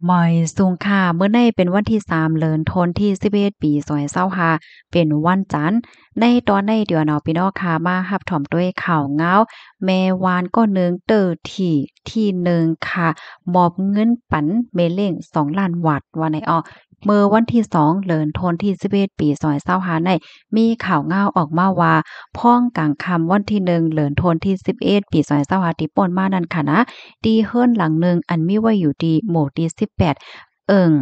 หมอยสูงค่ะเมื่อในเป็นวันที่3เดือนธันวาคมที่11ปี2025เป็นวันจันทร์ในตอนในเดือนเนาะพี่น้องค่ะมารับถอมด้วยข่าวเหงาแม่วานก็หนึ่งเตอที่หนึ่งค่ะมอบเงินปันเมเล่ง2ล้านวัดว่าไหนอ้อเมื่อวันที่2เดือนธันวาคมที่11ปี2025ในมีข่าวเหงาออกมาว่าพ้องกลางค่ำวันที่1เดือนธันวาคมที่11ปี2025ที่ป่นมานั่นค่ะนะ ดีเฮิรนหลังหนึ่งอันมีไว้อยู่ดีหมู่ที่18เอิง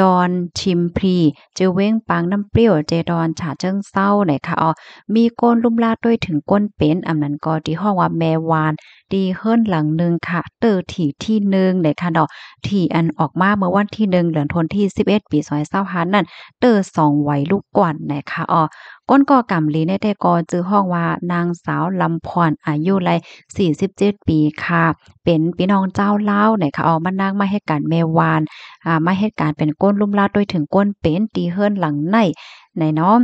ดอนชิมพรีเจอเว้งปางน้ำเปรี้ยวเจดอนฉะเชิงเศร้าไหนคะอ๋อมีก้นลุ่มลาดด้วยถึงก้นเป็นอำนั้นก็ที่ห้องว่าแม่วานดีเฮิรนหลังหนึ่งค่ะเตอที่ที่หนึ่งไหนคะเนาะที่อันออกมาเมื่อวันที่1เดือนธันวาคมที่11ปี2025นั่นเตอ2ไหวลูกกว่านไหนคะอ๋อก้นก่อกำลีในแต่ก็จื้อห้องว่านางสาวลำพรอายุไร47ปีค่ะ เป็นพี่น้องเจ้าลาวไหนคะเอามานั่งมาเฮ็ดการแม่วานมาเฮ็ดการเป็นก้นลุ่มลาดโดยถึงก้นเป็นตีเฮิรนหลังในเนาะ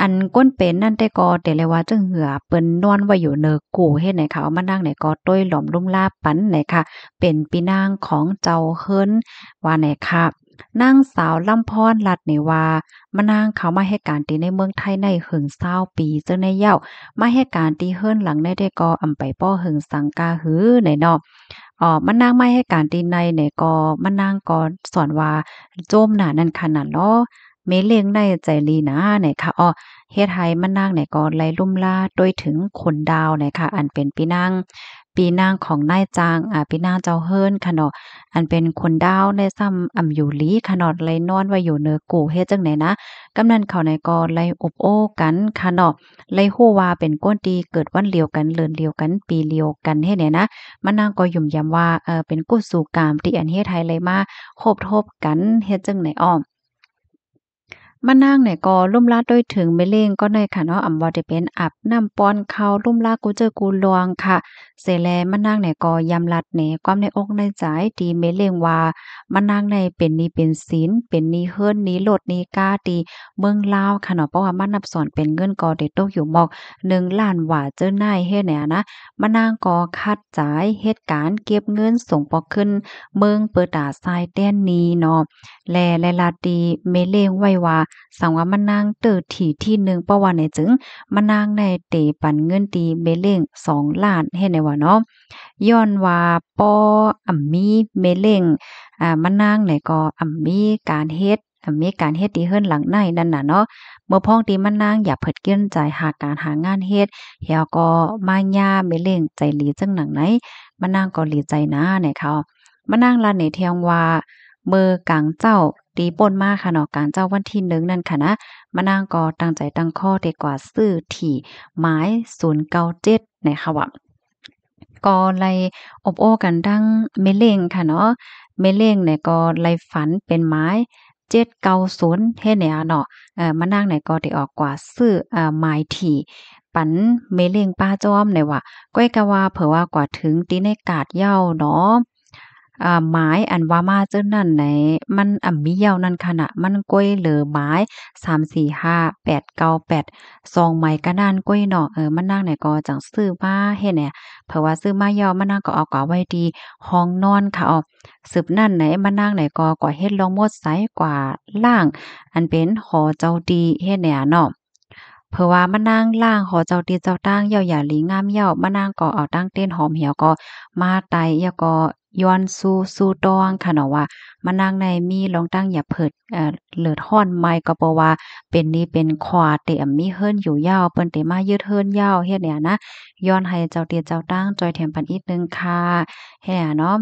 อันก้นเป็นนั่นแต่ก็แต่เลยว่าจังเหือเปิ้นนอนไว้อยู่เนอกูเฮ็ดไหนคะเอามานั่งไหนก็ต้วยหลอมลุ่มลาปันไหนค่ะเป็นพี่นางของเจ้าเฮิรนว่าไหนค่ะนางสาวลำพรลัดนี่ว่ามานางเขามาเฮ็ดการตีในเมืองไทยในหึง20ปีจังได้เย้ามาเฮ็ดการตีเฮิรนหลังได้แต่ก็อำไปป้อหึงสังกาหือไหนเนาะ มันนางไม่ให้การตีในเนี่ยก็มันนางก็สอนว่าโจมหน้านั่นขนาดล้อเมเลงในใจลีนะเนี่ยค่ะเฮ็ดให้มันนางเนี่ยก็ไล่ลุ่มล่าโดยถึงคนดาวเนี่ยค่ะอันเป็นปีนางของนายจางปีนางเจ้าเฮิรนค่ะเนาะอันเป็นคนดาวในซ้ำอยู่หลีค่ะเนาะไลนอนไว้อยู่เหนือกูเฮ็ดจังไหนนะกำนันเขาเนี่ยก็ไล่อบโอ้กันค่ะเนาะไล่ฮู้ว่าเป็นก้นตีเกิดวันเดียวกันเดือนเดียวกันปีเดียวกันเฮ็ดเนี่ยนะ มานางก็ยุ่มย้ำว่าเป็นกุศูกรรมที่อันเฮ็ดให้เลยมาโคบทบกันเฮ็ดจังไหนอ้อมานางเนี่ยก็ลุ่มลาด้วยถึงแม่เล้งก็ได้ค่ะเนาะอำบ่ได้เป็นอาบน้ำป้อนข้าวลุ่มลากูเจอกูลวงค่ะเสร็จแล้วมานางเนี่ยก็ยำลัดแหนความในอกในใจที่แม่เล้งว่ามานางในเป็นหนี้เป็นสินเป็นหนี้เฮิรนหนี้โลดหนี้กาที่เมืองลาวค่ะเนาะเพราะว่ามันนับสอนเป็นเงินก็ได้ตกอยู่หมอก1ล้านว่าเจ้านายเฮ็ดเนี่ยนะมานางก็คัดจ่ายเฮ็ดการเก็บเงินส่งปอกขึ้นเมืองเปิดตาทรายแต้นนี้เนาะ และลาตีเมเลงไว้ว่าสังว่ามันนางเติดที่ที่หนึ่งเพราะว่าไหนจึงมันนางในเตปันเงินตีเมเลง2 ล้านเฮ็ดไหนว่าเนาะย้อนว่าป้อมีเมเลงมันนางเนี่ยก็มีการเฮ็ดมีการเฮ็ดที่เฮิรนหลังในนั่นน่ะเนาะเมื่อพ้องที่มันนางอยากเผิดเกี้ยนใจหาการหางานเฮ็ดเฮียก็มาย่าเมเลงใจหลีจังหนังไหนมันนางก็หลีใจนะเนี่ยเขามันนางลาในเทียงว่า เมื่อกลางเจ้าตีป่นมาค่ะเนาะกลางเจ้าวันที่1นั่นค่ะนะมานางก็ตั้งใจตั้งข้อดีกว่าซื้อที่หมาย097นะคะว่าก็ไล่อบโอ้กันดังเมเล็งค่ะเนาะเมเล็งเนี่ยก็ไล่ฝันเป็นไม้790เฮ็ดแนวเนาะมานางเนี่ยก็ได้ออกกว่าซื้อหมายที่ปันเมเล็งป้าจ้อมเนี่ยว่าก้อยกะว่าเผื่อว่ากว่าถึงตีในกาดเหย้าเนาะ ไม้อันว่ามาเจ้านั่นไหนมันมียาวนั่นขนาดมันก้วยเหลือไม้3 4 5 8 9 8งไม้ก็นานก้วยเนาะมันนางเนี่ยก็จังซื้อมาเฮ็ดเนี่ยเพราะว่าซื้อมายาวมันนางก็เอากว่าไว้ดีห้องนอนค่ะอ้อสืบนั่นไหนมันนางไหนก็กว่าเฮ็ดลองมดไสกว่าล่างอันเป็นหอเจ้าดีเฮ็ดเนี่ยเนาะ เพราะว่ามานั่งล่างหอเจ้าตีเจ้าตั้งเหี่ยวหยาหลีงามเหี่ยวมานั่งก็เอาตั้งเต้นหอมเหี่ยวก็มาไตแล้วก็ย้อนสู่ตองค่ะเนาะว่ามานั่งในมีลองตั้งอย่าเพิดเลือดร้อนไหม้ก็เพราะว่าเป็นนี้เป็นขวาเตะมีเฮิรนอยู่ยาวเปิ้นเตมายืดเฮิรนยาวเฮ็ดเนี่ยนะย้อนให้เจ้าเตียเจ้าตั้งจอยแถมปันอีกนึงค่ะแฮ่เนาะ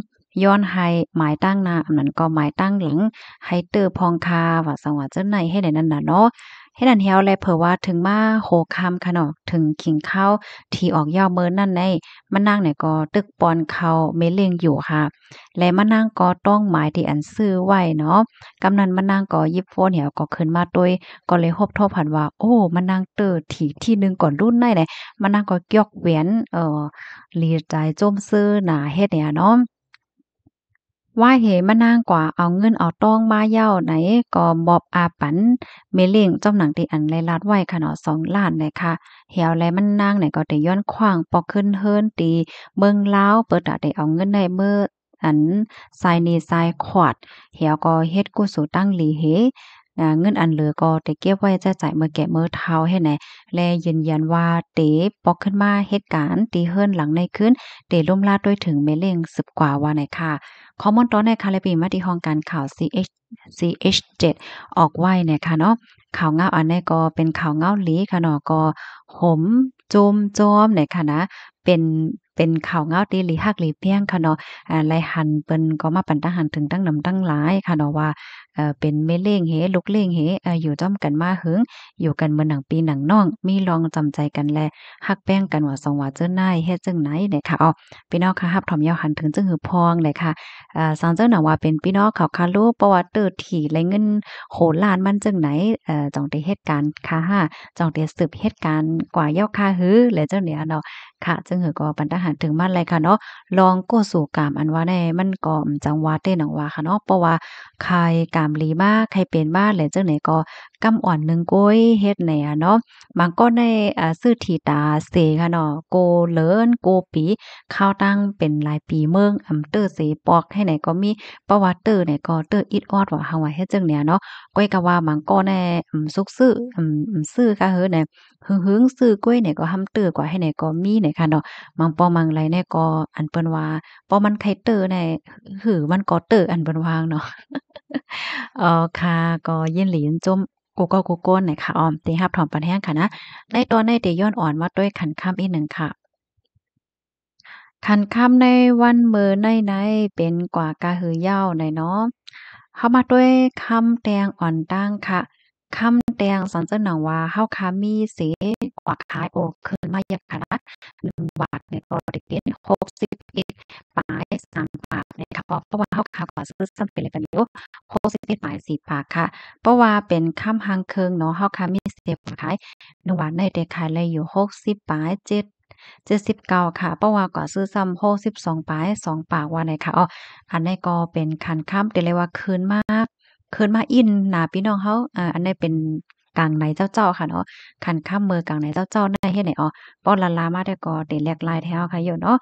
ย้อนให้หมายตั้งหน้าอันนั้นก็หมายตั้งหลังให้เตอพองคาว่าสังว่าเจ้าไหนเฮ็ดได้นั่นน่ะเนาะ เฮ็ดอันแฮวแลเผอว่าถึงมาโหค่ำค่ะเนาะถึงขิงข้าวที่ออกยาวเมินนั่นในมะนางเนี่ยก็ตึกปอนข้าวเม็ดเล็งอยู่ค่ะและมะนางก็ต้องหมายที่อันซื้อไว้เนาะกำนั้นมะนางก็หยิบโฟนเหี่ยวก็ขึ้นมาโดยก็เลยฮบทบหันว่าโอ้มะนางเตอที่ที่หนึ่งก่อนรุ่นได้แหละมะนางก็ยกเว้นหลีใจโจมซื้อหน้าเฮ็ดเนี่ยเนาะ ว่าเหมานางกว่าเอาเงินเอาตองมาเหย้าไหนก็มอบอาปันเมเล่งเจ้าหนังที่อันไลลัดไว้ค่ะเนาะ2 ล้านเลยค่ะเหี่ยวแลมันนางเนี่ยก็ได้ย้อนขว้างปอกขึ้นเฮิรนตีเมืองลาวเปิดอะได้เอาเงินได้เมื่อ อันทรายนีทรายขวดเหี่ยวก็เฮ็ดกุศลตั้งหลีเฮเงินอันเหลือก็ได้เก็บไว้จะจ่ายมื้อแก่มื้อเฒ่าให้แหน่และยืนยันว่าเตปอกขึ้นมาเหตุการณ์ตีเฮิรนหลังในคืนเตล่มลาดด้วยถึงแม่เล็ง10กว่าว่าไหนค่ะข้อมูลตอนในคาเลปีมาที่ห้องการข่าว CH7 ออกไว้เนี่ยค่ะเนาะข่าวเงาอันนี้ก็เป็นข่าวเงาหลีค่ะเนาะก็หมโจมจอมเนี่ยค่ะนะเป็นเป็นข่าวเงาตีหลีฮักหลีเพียงค่ะเนาะไลหันเปิ้นก็มาปันตาหันถึงตั้งนำตั้งหลายค่ะเนาะว่าเป็นแม่เล้งเฮลูกเล้งเฮอยู่จ้อมกันมาหึงอยู่กันเหมือนหนังปีหนังน้องมีลองจำใจกันแลฮักแป้งกันว่าสองว่าเจ้านายเฮ็ดจังไหนเนี่ยค่ะอ้อพี่น้องค่ะรับถอมยาวหันถึงจึงหือพองเลยค่ะสังเจ้าหนังว่าเป็นพี่น้องเขาคารู้ประวัติเติดถี่ไรเงินโหล้านมันจังไหนจ่องได้เหตุการณ์ค่ะจ่องได้สืบเหตุการณ์กว่าเย้าค่ะหือและเจ้าเนี่ยเนาะค่ะจึงหือก็ปันทหารถึงมันเลยค่ะเนาะลองโกสู่กามอันว่าแน่มันก็จังว่าเต้หนังว่าค่ะเนาะเพราะว่าใครกามลีมาใครเป็นบ้านและจังไหนก็กำอ่อนหนึ่งก้อยเฮ็ดแหน่เนาะบางก็ในซื้อที่ตาเสค่ะเนาะโกเลินโกปีข้าวตั้งเป็นหลายปีเมืองเตอร์เสปอกให้ไหนก็มีประวัติเตอร์เนี่ยก็เตอร์อิดออดว่าเฮาว่าเฮ็ดจังเนี่ยเนาะก้อยก็ว่าบางก็แน่สุกซื้อซื้อค่ะเฮ้อเนี่ยหึงๆซื้อกล้วยเนี่ยก็หำเตอร์กว่าให้ไหนก็มีเนี่ยค่ะเนาะบางปอมังไรเนี่ยก็อันเปิ้นว่าปอมันไข่เตอร์เนี่ยหือมันก็เตอร์อันเปิ้นว่าเนาะค่ะก็ยินหลียินจมกูก็กูโก้นน่ะค่ะอ้อมที่รับถอมปานแห้งค่ะนะในตอนในที่ย้อนอ่อนว่าด้วยขันค่ำอีกหนึ่งค่ะ คันค่ำในวันมื้อในๆเป็นกว่ากะหือเหย้าหน่อยเนาะเฮามาด้วยคำแตงอ่อนตั้งค่ะคำแตงสันเจ้าหนังว่าเฮาค่ะมีเสกว่าขายโอคืนมาอยางค่ะนะ1บาทเนี่ยก็ได้เป็น61ปลาย3บาทเนี่ยค่ะเพราะว่าเฮาค่ะก็ซื้อซ้ำเป็นกันอยู่61ปลาย4บาทค่ะเพราะว่าเป็นค่ำหังเคิงเนาะเฮาค่ะมีเสขาย1วันได้ขายเลยอยู่60ปลาย79ค่ะเพราะว่าก็ซื้อซ้ำ62ปลาย2ปากว่าไหนค่ะอ้ออันนี้ก็เป็นคันค่ำแต่เลยว่าคืนมาอินหน้าพี่น้องเฮาอันนี้เป็นกลางในเจ้าค่ะเนาะคันค่ำมื้อกลางในเจ้าในเฮ็ดไหนอ้อป้อละลามาแต่ก็ได้แลกหลายแถวค่ะอยู่เนาะ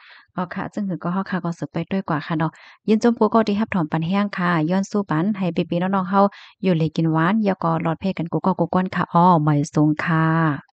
ค่ะซึ่งคือก็เฮาค่ะก็สืบไปด้วยกว่าค่ะเนาะยินจมผู้ก็ที่รับถอมปันแห้งค่ะย้อนสู้ปันให้พี่ๆน้องๆเฮาอยู่เลยกินหวานอย่าก็หลอดเพกันกูก็กูก้นค่ะอ้อไม่สูงค่ะ